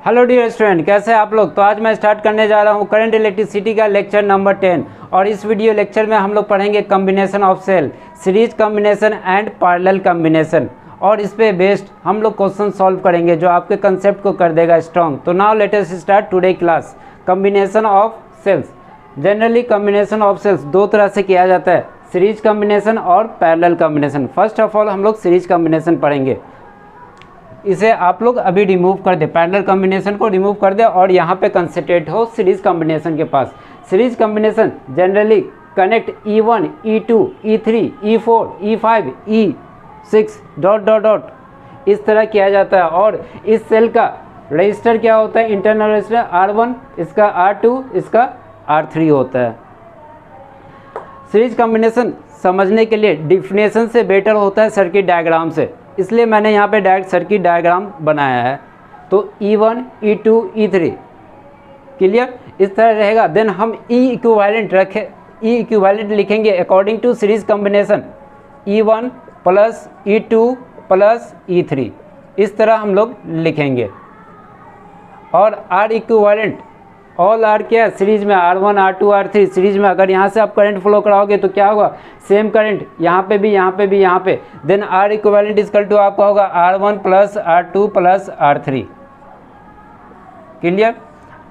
Hello dear student, कैसे हैं आप लोग। तो आज मैं स्टार्ट करने जा रहा हूं करंट इलेक्ट्रिसिटी का लेक्चर नंबर 10 और इस वीडियो लेक्चर में हम लोग पढ़ेंगे combination of cell, series combination and parallel combination और इस पे बेस्ड हम लोग क्वेश्चन सॉल्व करेंगे जो आपके कंसेप्ट को कर देगा स्ट्रॉन्ग। तो now let us start today class. Combination of cells. Generally combination of cells दो तरह से किया जाता है, सीरीज कॉम्बिनेशन और parallel combination. First of all हम लोग सीरीज कॉम्बिनेशन पढ़ेंगे। इसे आप लोग अभी रिमूव कर दे, पैरेलल कॉम्बिनेशन को रिमूव कर दे और यहाँ पे कंसंट्रेट हो सीरीज कॉम्बिनेशन के पास। Series combination generally connect E1, E2, E3, E4, E5, E6 dot dot dot इस तरह किया जाता है। और इस सेल का रजिस्टर क्या होता है, इंटरनल रजिस्टर R1, इसका R2, इसका R3 होता है। सीरीज कॉम्बिनेशन समझने के लिए डिफिनेशन से बेटर होता है सर्किट डायग्राम से, इसलिए मैंने यहाँ पे डायरेक्ट सर्किट डायग्राम बनाया है। तो E1, E2, E3 क्लियर इस तरह रहेगा। देन हम E इक्विवेलेंट रखें, E इक्विवेलेंट लिखेंगे according to series combination E1 plus E2 plus E3 इस तरह हम लोग लिखेंगे। और R इक्विवेलेंट ऑल आर क्या है सीरीज में, R1, R2, R3 सीरीज में। अगर यहाँ से आप करंट फ्लो कराओगे तो क्या होगा, सेम करंट यहाँ पे भी, यहाँ पे भी, यहाँ पे। Then R equivalent equal to आपका होगा R1 plus R2 plus R3 clear.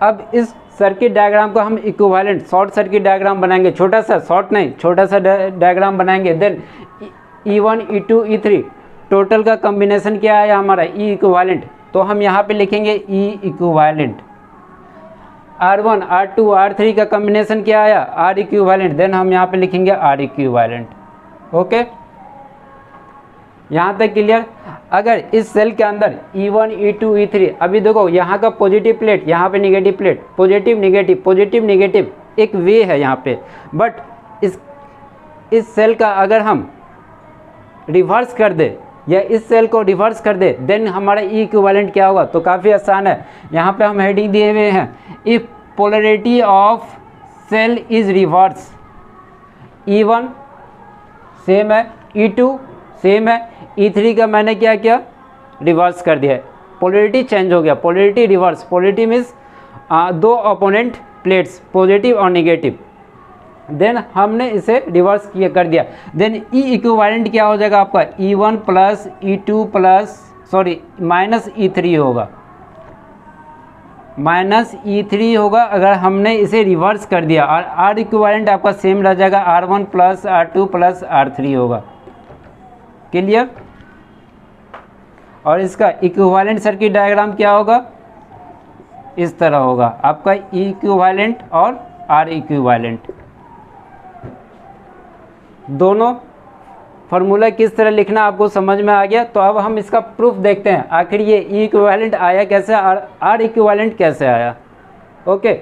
अब इस सर्किट डायग्राम को हम इक्विवेलेंट शॉर्ट सर्किट डायग्राम बनाएंगे, छोटा सा, शॉर्ट नहीं, छोटा सा डायग्राम बनाएंगे। Then E1, E2, E3 total का कॉम्बिनेशन क्या आया हमारा, E इक्विवेलेंट। तो हम यहाँ पे लिखेंगे E equivalent. R1, R2, R3 का कॉम्बिनेशन क्या आया, R इक्विवेलेंट। देन हम यहाँ पे लिखेंगे R इक्विवेलेंट। ओके, यहाँ तक क्लियर। अगर इस सेल के अंदर E1, E2, E3, अभी देखो यहाँ का पॉजिटिव प्लेट, यहाँ पे negative plate, positive negative, positive negative एक वे है यहाँ पे। बट इस सेल का अगर हम रिवर्स कर दे या इस सेल को रिवर्स कर दे, देन हमारा E इक्विवेलेंट क्या होगा। तो काफ़ी आसान है, यहाँ पे हम हेडिंग दिए हुए हैं, if polarity of cell is reverse, E1 same है, E2 सेम है, E3 का मैंने क्या किया, रिवर्स कर दिया है, पोलरिटी चेंज हो गया, पोलरिटी रिवर्स। पोलरिटी मीन्स दो अपोनेंट प्लेट्स, पॉजिटिव और नेगेटिव। देन हमने इसे रिवर्स किया कर दिया। देन E इक्विवेलेंट क्या हो जाएगा आपका, E1 plus E2 plus minus E3 होगा, माइनस E3 होगा अगर हमने इसे रिवर्स कर दिया। और R इक्विवेलेंट आपका सेम रह जाएगा, R1 plus R2 plus R3 होगा क्लियर। और इसका इक्विवेलेंट सर्किट डायग्राम क्या होगा, इस तरह होगा आपका E इक्विवेलेंट और R इक्विवेलेंट। दोनों फार्मूला किस तरह लिखना आपको समझ में आ गया। तो अब हम इसका प्रूफ देखते हैं, आखिर ये E इक्विवेलेंट आया कैसे और R इक्विवेलेंट कैसे आया। ओके,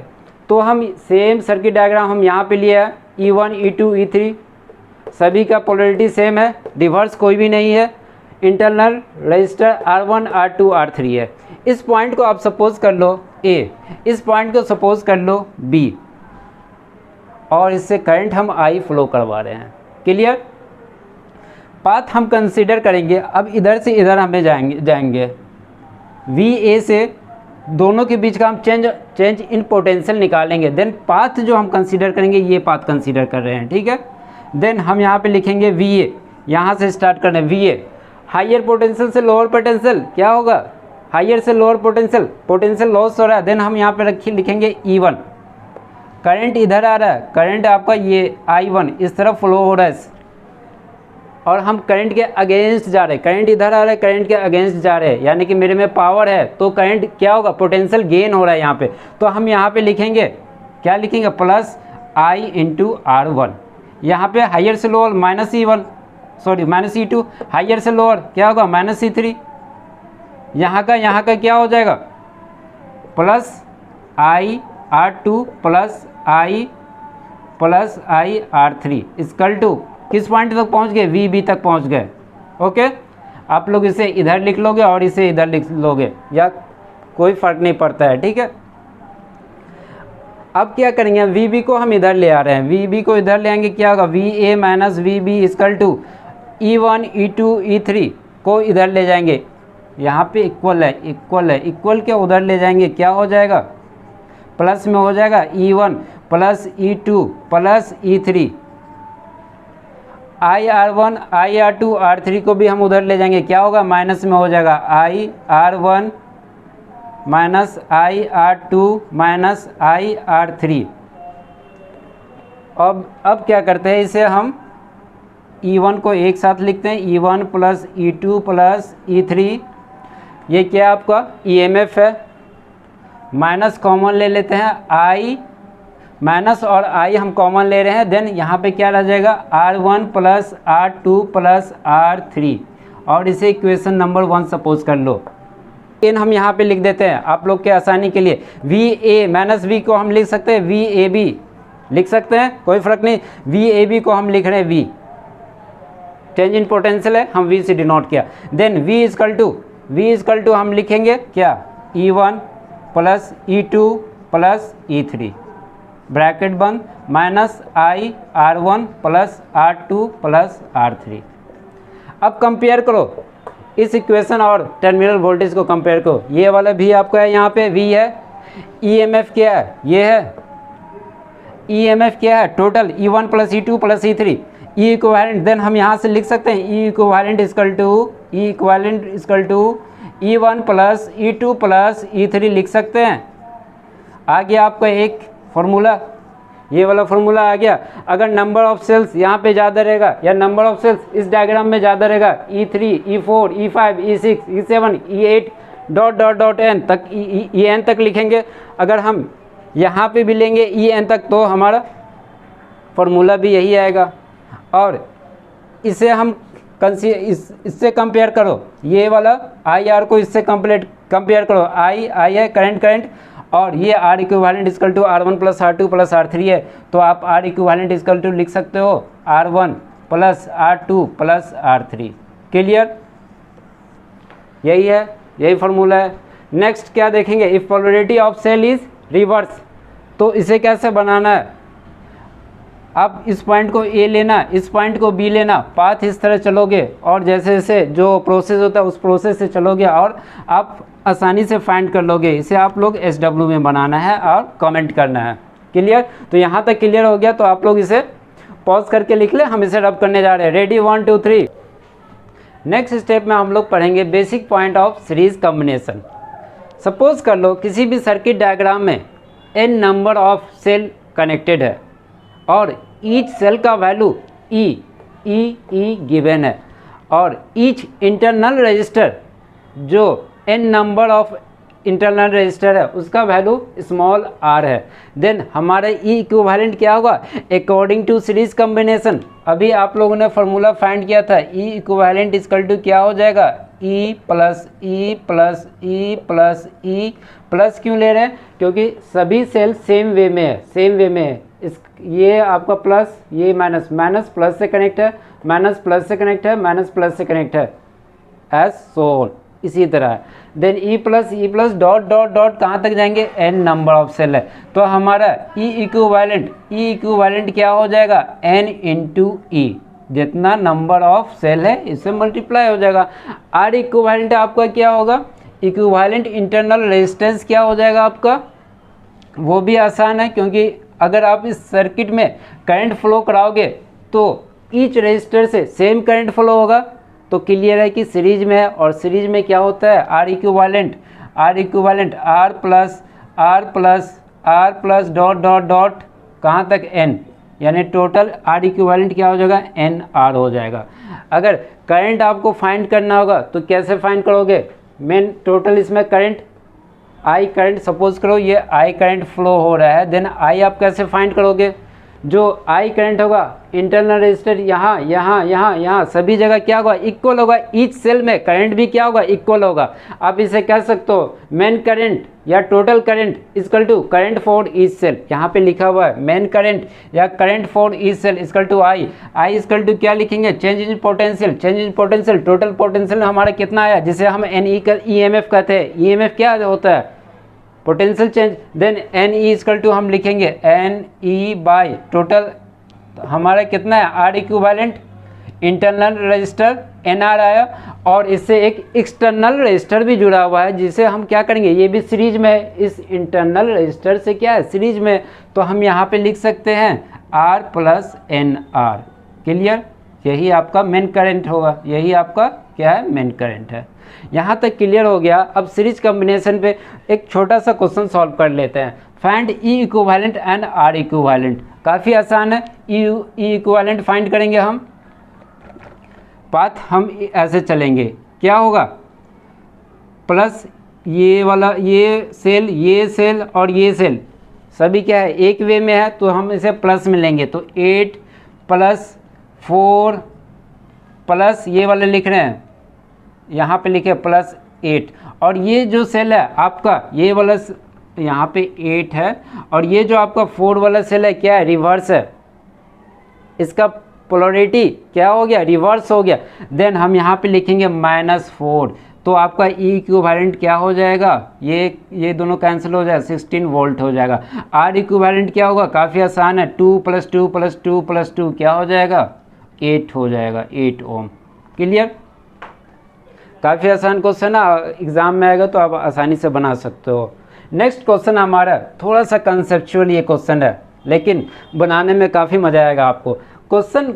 तो हम सेम सर्किट डायग्राम हम यहाँ पे लिया है, E1, E2, E3 सभी का पोलरिटी सेम है, रिवर्स कोई भी नहीं है, internal register R1, R2, R3 है। इस पॉइंट को आप सपोज कर लो A, इस पॉइंट को सपोज कर लो B और इससे करंट हम I फ्लो करवा रहे हैं क्लियर। पाथ हम कंसीडर करेंगे, अब इधर से इधर हमें जाएंगे VA से, दोनों के बीच का हम चेंज इन पोटेंशियल निकालेंगे। देन पाथ जो हम कंसीडर करेंगे, ये पाथ कंसीडर कर रहे हैं ठीक है। देन हम यहाँ पे लिखेंगे VA, यहाँ से स्टार्ट करना है VA। हायर पोटेंशियल से लोअर पोटेंशियल क्या होगा, हायर से लोअर पोटेंशियल, पोटेंशियल लॉस हो रहा है। देन हम यहाँ पे लिखेंगे E1, करंट इधर आ रहा है, करंट आपका ये I1 इस तरफ फ्लो हो रहा है और हम करंट के अगेंस्ट जा रहे हैं, करंट इधर आ रहा है, करंट के अगेंस्ट जा रहे हैं, यानी कि मेरे में पावर है तो करंट क्या होगा, पोटेंशियल गेन हो रहा है यहाँ पे। तो हम यहाँ पे लिखेंगे, क्या लिखेंगे, प्लस I इंटू R1। यहाँ पे हायर से लोअर माइनस E2, हायर से लोअर क्या होगा, माइनस E3। यहाँ का क्या हो जाएगा, plus I R2 plus I R3 equal to किस पॉइंट तक पहुँच गए, VB तक पहुँच गए। ओके, आप लोग इसे इधर लिख लोगे और इसे इधर लिख लोगे, या कोई फ़र्क नहीं पड़ता है ठीक है। अब क्या करेंगे, VB को हम इधर ले आ रहे हैं, VB को इधर ले आएंगे, क्या होगा, VA minus VB equal to E1, E2, E3 को इधर ले जाएंगे, यहाँ पे इक्वल है, इक्वल के उधर ले जाएंगे, क्या हो जाएगा, प्लस में हो जाएगा E1 plus E2 plus E3, IR1 IR2 R3 को भी हम उधर ले जाएंगे, क्या होगा, माइनस में हो जाएगा IR1 minus IR2 minus IR3। अब क्या करते हैं, इसे हम E1 को एक साथ लिखते हैं, E1 plus E2 plus E3, ये क्या आपका EMF है, माइनस कॉमन ले लेते हैं, I माइनस और I हम कॉमन ले रहे हैं, देन यहाँ पे क्या रह जाएगा R1 plus R2 plus R3, और इसे इक्वेशन नंबर 1 सपोज कर लो। इन हम यहाँ पे लिख देते हैं आप लोग के आसानी के लिए, VA माइनस V को हम लिख सकते हैं VAB, लिख सकते हैं, कोई फ़र्क नहीं, VAB को हम लिख रहे हैं V, चेंज इन पोटेंशियल है, हम V से डिनोट किया। देन V इजकल टू हम लिखेंगे क्या, E1 plus E2 plus E3, bracket बंद, minus IR1 plus R2 plus R3। अब कंपेयर करो इस इक्वेशन और टर्मिनल वोल्टेज को कंपेयर करो, ये वाला भी आपका है, यहाँ पे V है, EMF क्या है, ये है EMF क्या है, total E1 plus E2 plus E3, E equivalent, then हम यहाँ से लिख सकते हैं E equivalent equal to E1 plus E2 plus E3 लिख सकते हैं। आ गया आपका एक फार्मूला, ये वाला फार्मूला आ गया। अगर नंबर ऑफ सेल्स यहाँ पे ज़्यादा रहेगा या नंबर ऑफ सेल्स इस डायग्राम में ज़्यादा रहेगा, E3 E4 E5 E6 E7 E8 dot n तक, En तक लिखेंगे। अगर हम यहाँ पे भी लेंगे En तक तो हमारा फार्मूला भी यही आएगा। और इसे हम इससे कंपेयर करो, ये वाला IR को इससे कंपेयर करो, I है करंट, और ये R equivalent equal to R1 plus R2 plus R3 है, तो आप R इक्विवेलेंट इजकल टू लिख सकते हो R1 plus R2 plus R3। Clear, यही है, यही फार्मूला है। नेक्स्ट क्या देखेंगे, if polarity of cell is reverse, तो इसे कैसे बनाना है, आप इस पॉइंट को A लेना, इस पॉइंट को B लेना, पाथ इस तरह चलोगे और जैसे जैसे जो प्रोसेस होता है उस प्रोसेस से चलोगे और आप आसानी से फाइंड कर लोगे। इसे आप लोग SW में बनाना है और कमेंट करना है। क्लियर, तो यहाँ तक क्लियर हो गया, तो आप लोग इसे पॉज करके लिख ले, हम इसे रब करने जा रहे हैं। रेडी, 1 2 3। नेक्स्ट स्टेप में हम लोग पढ़ेंगे basic point of series combination. Suppose कर लो किसी भी सर्किट डायग्राम में n number of cell connected है और ईच सेल का वैल्यू E गिवन है, और ईच इंटरनल रजिस्टर जो n number of internal resistor है उसका वैल्यू स्मॉल r है। देन हमारा E इक्विवेलेंट क्या होगा, अकॉर्डिंग टू सीरीज कॉम्बिनेशन। अभी आप लोगों ने फार्मूला फाइंड किया था, E इक्विवेलेंट इक्वल टू क्या हो जाएगा, E plus E plus E plus E। Plus क्यों ले रहे हैं, क्योंकि सभी सेल सेम वे में है, ये आपका प्लस, ये माइनस, माइनस प्लस से कनेक्ट है, माइनस प्लस से कनेक्ट है, माइनस प्लस से कनेक्ट है, एज सोन। इसी तरह देन E प्लस डॉट कहाँ तक जाएंगे, n नंबर ऑफ सेल है, तो हमारा E इक्विवेलेंट क्या हो जाएगा, n इंटू E, जितना नंबर ऑफ सेल है इससे मल्टीप्लाई हो जाएगा। R इक्विवेलेंट आपका क्या होगा, इक्विवेलेंट इंटरनल रेजिस्टेंस क्या हो जाएगा आपका, वो भी आसान है, क्योंकि अगर आप इस सर्किट में करंट फ्लो कराओगे तो ईच रजिस्टर से सेम करंट फ्लो होगा, तो क्लियर है कि सीरीज में है। और सीरीज में क्या होता है, R equivalent R plus dot कहाँ तक n, यानी टोटल R इक्विवेलेंट क्या हो जाएगा, NR हो जाएगा। अगर करंट आपको फाइंड करना होगा तो कैसे फाइंड करोगे, मेन टोटल इसमें करंट I करंट, सपोज करो ये I करंट फ्लो हो रहा है, देन I आप कैसे फाइंड करोगे, जो I करंट होगा इंटरनल रजिस्टर यहाँ सभी जगह क्या होगा, इक्वल होगा। ईच सेल में करंट भी क्या होगा, इक्वल होगा। आप इसे कह सकते हो मेन करंट या total current equal to current for each cell, यहाँ पे लिखा हुआ है मेन करंट या current for each cell equal to I equal to क्या लिखेंगे, change in potential. Total potential हमारा कितना आया, जिसे हम EMF कहते हैं। EMF क्या होता है, potential change. Then NE equal to हम लिखेंगे NE बाय टोटल हमारा कितना है, R equivalent internal resistor NR आया और इससे एक एक्सटर्नल रजिस्टर भी जुड़ा हुआ है जिसे हम क्या करेंगे, ये भी सीरीज में है, इस इंटरनल रजिस्टर से क्या है सीरीज में, तो हम यहाँ पे लिख सकते हैं R प्लस NR। क्लियर, यही आपका मेन करंट होगा, यही आपका क्या है मेन करंट है। यहाँ तक क्लियर हो गया। अब सीरीज कॉम्बिनेशन पे एक छोटा सा क्वेश्चन सॉल्व कर लेते हैं। Find E equivalent and R equivalent. काफ़ी आसान है। ई इक्विवेलेंट फाइंड करेंगे हम, पाथ हम ऐसे चलेंगे, क्या होगा प्लस ये वाला ये सेल और ये सेल सभी क्या है एक वे में है, तो हम इसे प्लस में लेंगे, तो 8 प्लस 4 प्लस ये वाले लिख रहे हैं, यहाँ पे लिखे प्लस 8, और ये जो सेल है आपका ये वाला यहाँ पे 8 है, और ये जो आपका 4 वाला सेल है क्या है रिवर्स है, इसका पोलरिटी क्या हो गया रिवर्स हो गया। देन हम यहाँ पे लिखेंगे -4, तो आपका ई इक्विवेलेंट क्या हो जाएगा, ये दोनों कैंसिल हो जाएगा, 16 वोल्ट हो जाएगा। आर इक्विवेलेंट क्या होगा, काफ़ी आसान है, 2 + 2 + 2 + 2 क्या हो जाएगा 8 हो जाएगा, 8 ओम। क्लियर, काफ़ी आसान क्वेश्चन है, एग्जाम में आएगा तो आप आसानी से बना सकते हो। नेक्स्ट क्वेश्चन हमारा थोड़ा सा कंसेप्चुअल ये क्वेश्चन है, लेकिन बनाने में काफ़ी मज़ा आएगा आपको। क्वेश्चन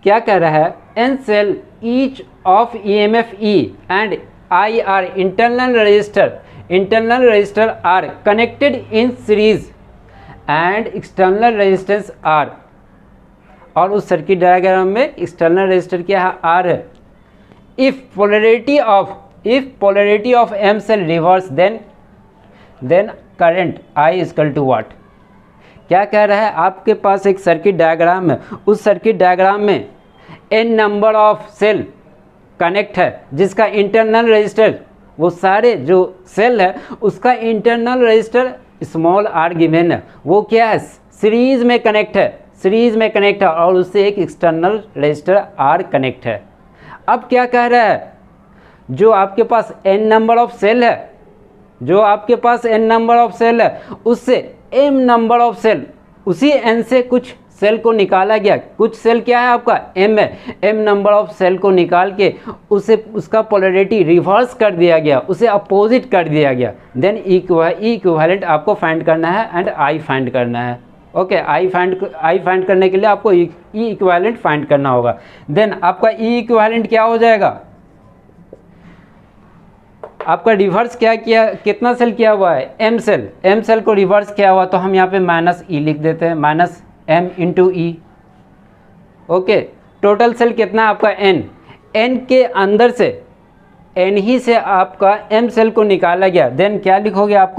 क्या कह रहा है, n cell each of EMF E and I are internal register are connected in series and external resistance R, और उस सर्किट डायग्राम में एक्सटर्नल रेजिस्टर क्या है R है। if polarity of M cell reverse then current I is equal to what। क्या कह रहा है, आपके पास एक सर्किट डायग्राम है, उस सर्किट डायग्राम में n number of cell connect है, जिसका इंटरनल रजिस्टर वो सारे जो सेल है उसका internal register small r given है, वो क्या है सीरीज में कनेक्ट है, और उससे एक एक्सटर्नल रजिस्टर R कनेक्ट है। अब क्या कह रहा है, जो आपके पास n नंबर ऑफ सेल है, उससे m नंबर ऑफ सेल, उसी n से कुछ सेल को निकाला गया, कुछ सेल क्या है आपका m है, m नंबर ऑफ सेल को निकाल के उसका पोलरिटी रिवर्स कर दिया गया, उसे अपोजिट कर दिया गया। देन ई इक्विवेलेंट आपको फाइंड करना है एंड I फाइंड करना है। ओके, I फाइंड करने के लिए आपको ई इक्विवेलेंट फाइंड करना होगा। देन आपका ई इक्विवेलेंट क्या हो जाएगा, आपका रिवर्स क्या किया, कितना सेल किया हुआ है m सेल को रिवर्स किया हुआ, तो हम यहाँ पे -e लिख देते हैं, -m × e। Okay, total sale कितना आपका n के अंदर से n ही से आपका m सेल को निकाला गया। देन क्या लिखोगे आप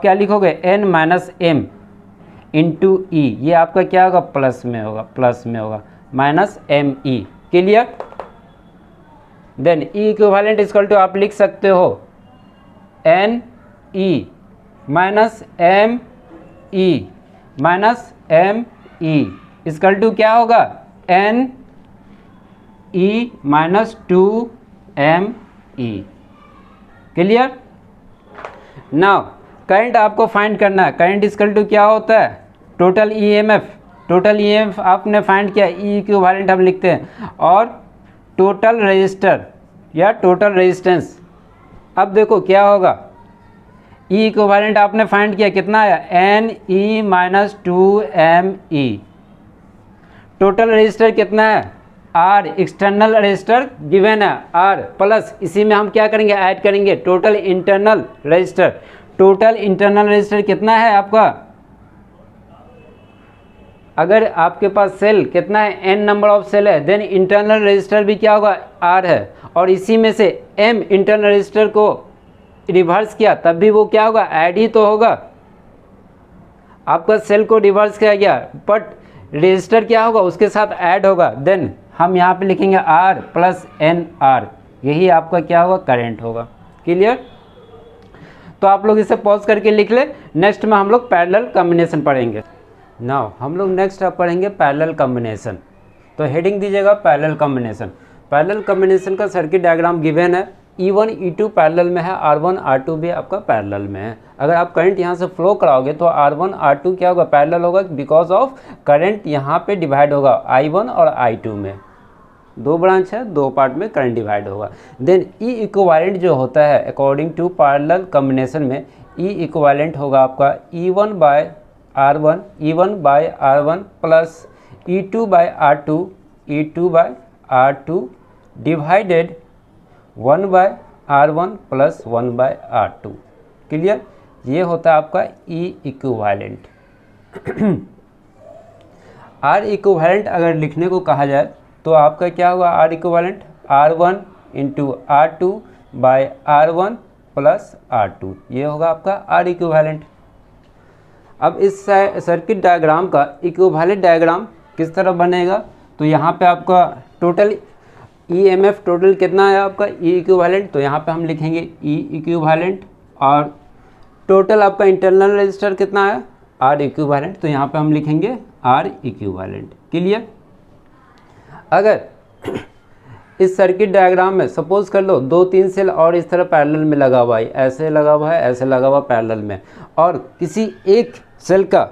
क्या लिखोगे n - m × e, ये आपका क्या होगा प्लस में होगा -me। Clear, then E equivalent equal to आप लिख सकते हो n e -m e equal to क्या होगा n e - 2m e। Clear, now current आपको फाइंड करना है। करंट इक्वल टू क्या होता है टोटल EMF आपने फाइंड किया, ई इक्विवेलेंट हम लिखते हैं, और टोटल रजिस्टर या टोटल रेजिस्टेंस। अब देखो क्या होगा, ई इक्विवेलेंट आपने फाइंड किया, कितना आया NE - 2ME। टोटल रजिस्टर कितना है R, एक्सटर्नल रजिस्टर गिवन है R, प्लस इसी में हम क्या करेंगे ऐड करेंगे टोटल इंटरनल रजिस्टर कितना है आपका, अगर आपके पास सेल कितना है n नंबर ऑफ सेल है, देन इंटरनल रजिस्टर भी क्या होगा R है, और इसी में से m इंटरनल रजिस्टर को रिवर्स किया तब भी वो क्या होगा ऐड ही तो होगा। आपका सेल को रिवर्स किया गया बट रजिस्टर क्या होगा उसके साथ ऐड होगा। देन हम यहाँ पे लिखेंगे R + NR, यही आपका क्या होगा करंट होगा। क्लियर, तो आप लोग इसे पॉज करके लिख ले। नेक्स्ट में हम लोग पैरेलल कॉम्बिनेशन पढ़ेंगे। नाउ हम लोग नेक्स्ट अब पढ़ेंगे पैरेलल कॉम्बिनेशन। तो हेडिंग दीजिएगा पैरेलल कॉम्बिनेशन। पैरेलल कॉम्बिनेशन का सर्किट डायग्राम गिवन है, E1 E2 पैरेलल में है, R1 R2 भी आपका पैरेलल में है। अगर आप करंट यहाँ से फ्लो कराओगे तो R1 R2 क्या होगा पैरेलल होगा, बिकॉज ऑफ करंट यहाँ पे डिवाइड होगा I1 और I2 में। दो ब्रांच है, दो पार्ट में करंट डिवाइड होगा। देन ई इक्विवेलेंट जो होता है अकॉर्डिंग टू पैरेलल कॉम्बिनेशन में, ई इक्विवेलेंट होगा आपका E1 by R1, E1 by R1 प्लस E2 by R2, E2 by R2 divided 1 by R1 plus 1 by R2। Clear? ये होता है आपका ई इक्विवेलेंट। आर इक्विवेलेंट अगर लिखने को कहा जाए तो आपका क्या होगा? R equivalent R1 into R2 by R1 plus R2, ये होगा आपका आर इक्विवेलेंट। अब इस सर्किट डायग्राम का इक्विवेलेंट डायग्राम किस तरह बनेगा? तो यहाँ पे आपका टोटल EMF टोटल कितना है आपका ई इक्विवेलेंट, तो यहाँ पे हम लिखेंगे ई इक्विवेलेंट, और टोटल आपका इंटरनल रेजिस्टर कितना है? आर इक्विवेलेंट, तो यहाँ पे हम लिखेंगे आर इक्विवेलेंट। क्लियर? अगर इस सर्किट डायग्राम में सपोज कर लो 2-3 सेल और इस तरह पैरेलल में लगा हुआ है, ऐसे लगा हुआ है, ऐसे लगा हुआ पैरेलल में, और किसी एक सेल का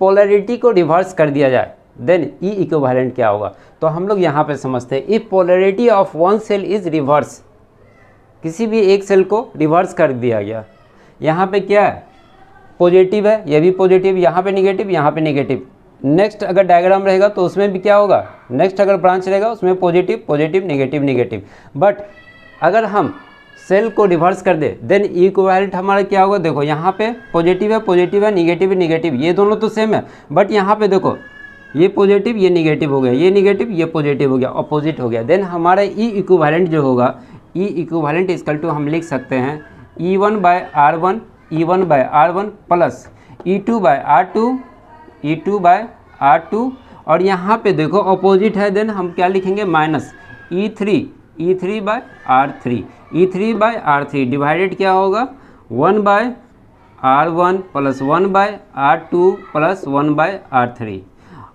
पोलैरिटी को रिवर्स कर दिया जाए, देन ई इक्विवेलेंट क्या होगा? तो हम लोग यहाँ पे समझते हैं if polarity of one cell is reverse, किसी भी एक सेल को रिवर्स कर दिया गया, यहाँ पे क्या है? पॉजिटिव है, ये भी पॉजिटिव, यहाँ पे निगेटिव, यहाँ पे निगेटिव। नेक्स्ट अगर डायग्राम रहेगा तो उसमें भी क्या होगा? नेक्स्ट अगर ब्रांच रहेगा उसमें positive positive negative negative. But अगर हम सेल को रिवर्स कर दे देन इक्विवेलेंट हमारा क्या होगा? देखो यहाँ पे पॉजिटिव है, निगेटिव है निगेटिव, ये दोनों तो सेम है, बट यहाँ पे देखो ये पॉजिटिव ये निगेटिव हो गया, ये निगेटिव ये पॉजिटिव हो गया, अपोजिट हो गया। देन हमारा ई इक्विवेलेंट जो होगा, ई इक्विवेलेंट इक्वल टू हम लिख सकते हैं E1 by R1, E1 by R1 प्लस E2 by R2, E2 by R2, और यहाँ पे देखो अपोजिट है, देन हम क्या लिखेंगे? Minus E3 bye R3, E3 bye R3 divided क्या होगा? 1 by R1 plus 1 by R2 plus 1 by R3।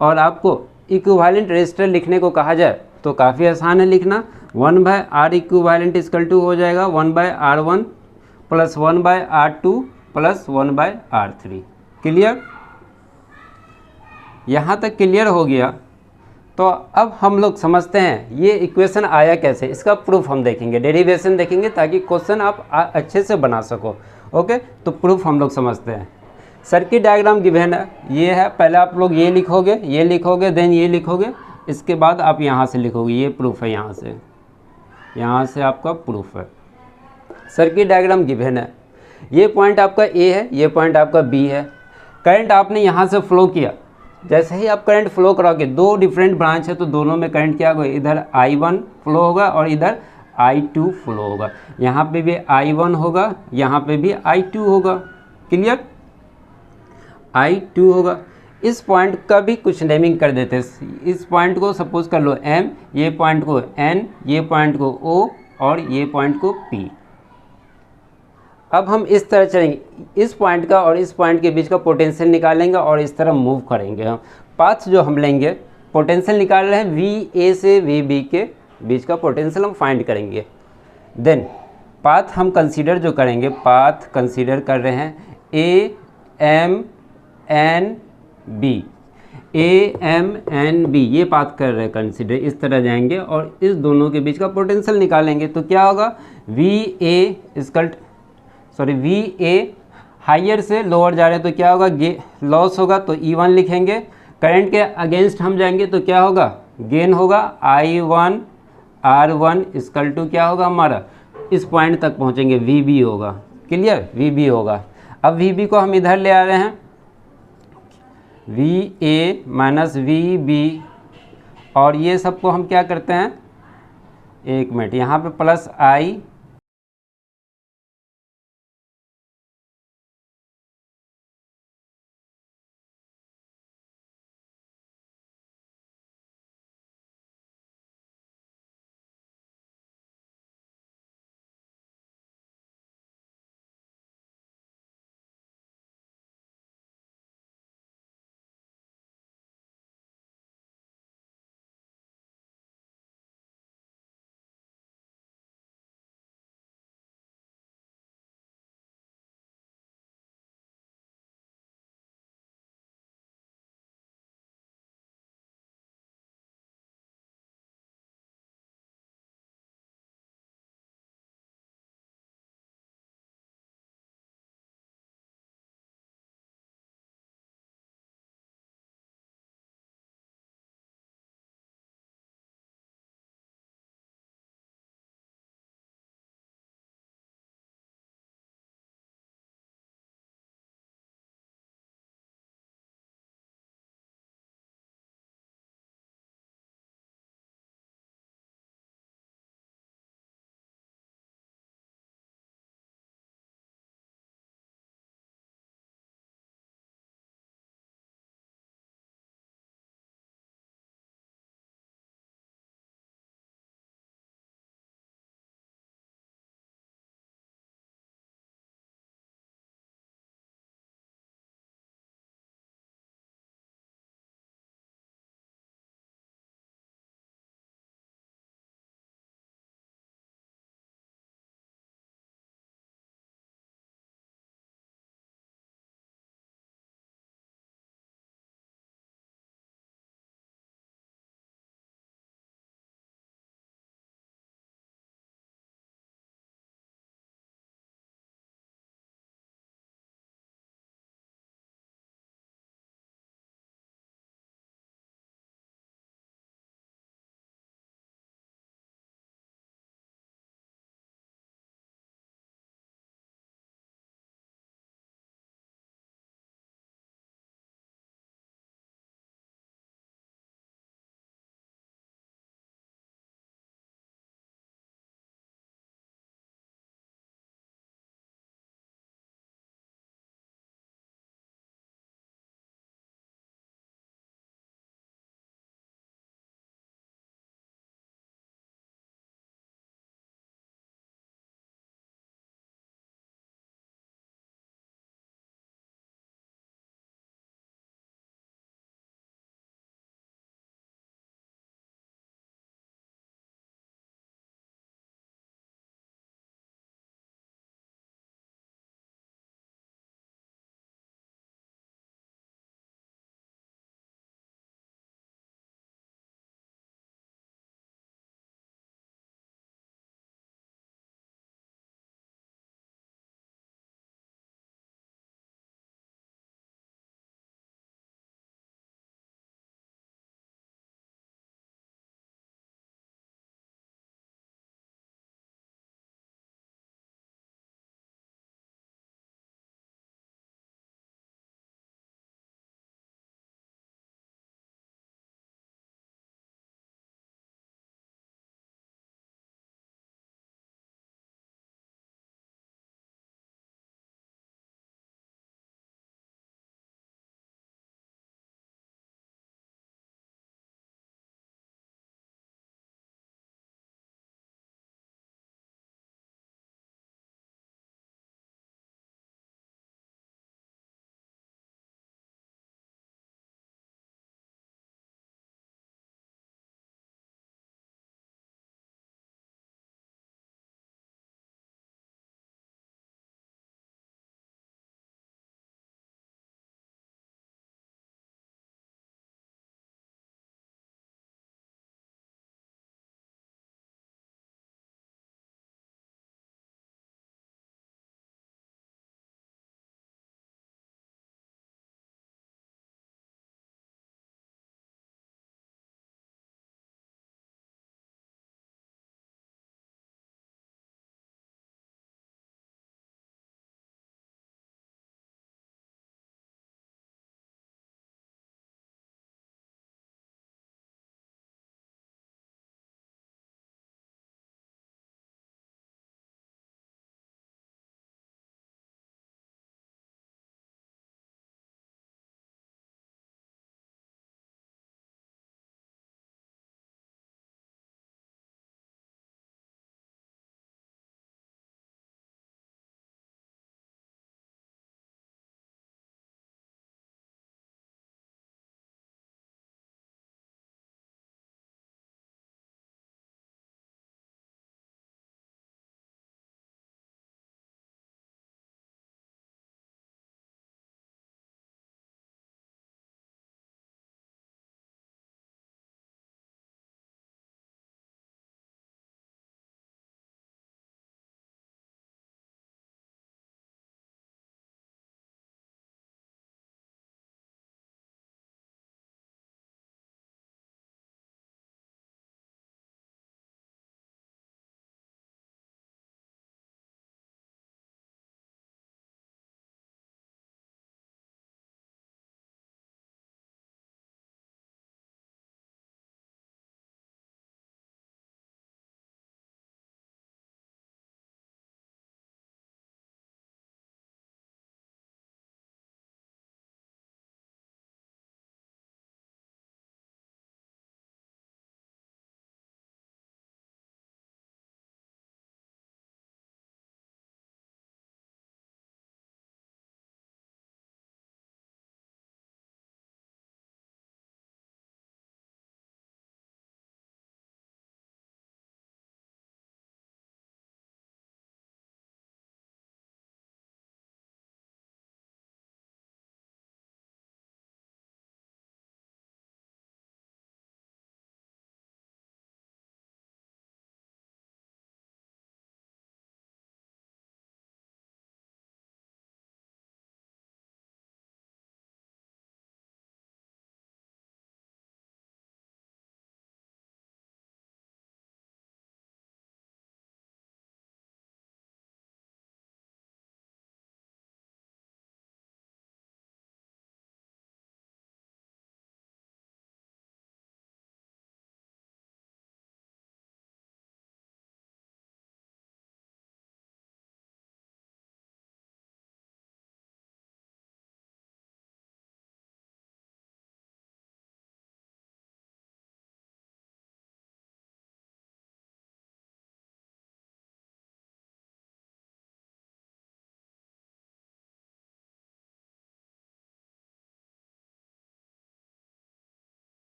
और आपको इक्विवेलेंट रेजिस्टर लिखने को कहा जाए तो काफ़ी आसान है लिखना, 1 by R equivalent equal to हो जाएगा 1 by R1 plus 1 by R2 plus 1 by R3। Clear? यहाँ तक क्लियर हो गया। तो अब हम लोग समझते हैं ये इक्वेशन आया कैसे, इसका प्रूफ हम देखेंगे, डेरिवेशन देखेंगे, ताकि क्वेश्चन आप अच्छे से बना सको। ओके, तो प्रूफ हम लोग समझते हैं। सर्किट डायग्राम गिवन है, ये है, पहले आप लोग ये लिखोगे देन ये लिखोगे, इसके बाद आप यहाँ से लिखोगे, ये प्रूफ है, यहाँ से आपका प्रूफ है। सर्किट डायग्राम गिवन है, ये पॉइंट आपका A है, ये पॉइंट आपका B है। करंट आपने यहाँ से फ्लो किया, जैसे ही आप करंट फ्लो कराओगे, दो डिफरेंट ब्रांच है तो दोनों में करंट क्या होगा? इधर I1 फ्लो होगा और इधर I2 फ्लो होगा। यहाँ पे भी I1 होगा, यहाँ पे भी I2 होगा। क्लियर? I2 होगा। इस पॉइंट का भी कुछ नेमिंग कर देते हैं। इस पॉइंट को सपोज कर लो M, ये पॉइंट को N, ये पॉइंट को O और ये पॉइंट को P। अब हम इस तरह चलेंगे, इस पॉइंट का और इस पॉइंट के बीच का पोटेंशियल निकालेंगे और इस तरह मूव करेंगे। हम पाथ जो हम लेंगे, पोटेंशियल निकाल रहे हैं VA से VB के बीच का पोटेंशियल हम फाइंड करेंगे। देन पाथ हम कंसीडर जो करेंगे, पाथ कंसीडर कर रहे हैं AMNB, ये पाथ कर रहे हैं कंसीडर, इस तरह जाएंगे और इस दोनों के बीच का पोटेंशियल निकालेंगे। तो क्या होगा? VA हाइयर से लोअर जा रहे हैं तो क्या होगा? लॉस होगा, तो E1 लिखेंगे। करंट के अगेंस्ट हम जाएंगे तो क्या होगा? गेन होगा। I1 R1 इक्वल टू क्या होगा हमारा? इस पॉइंट तक पहुंचेंगे, VB होगा। क्लियर? VB होगा। अब VB को हम इधर ले आ रहे हैं, VA माइनस VB, और ये सबको हम क्या करते हैं? एक मिनट, यहाँ पे प्लस I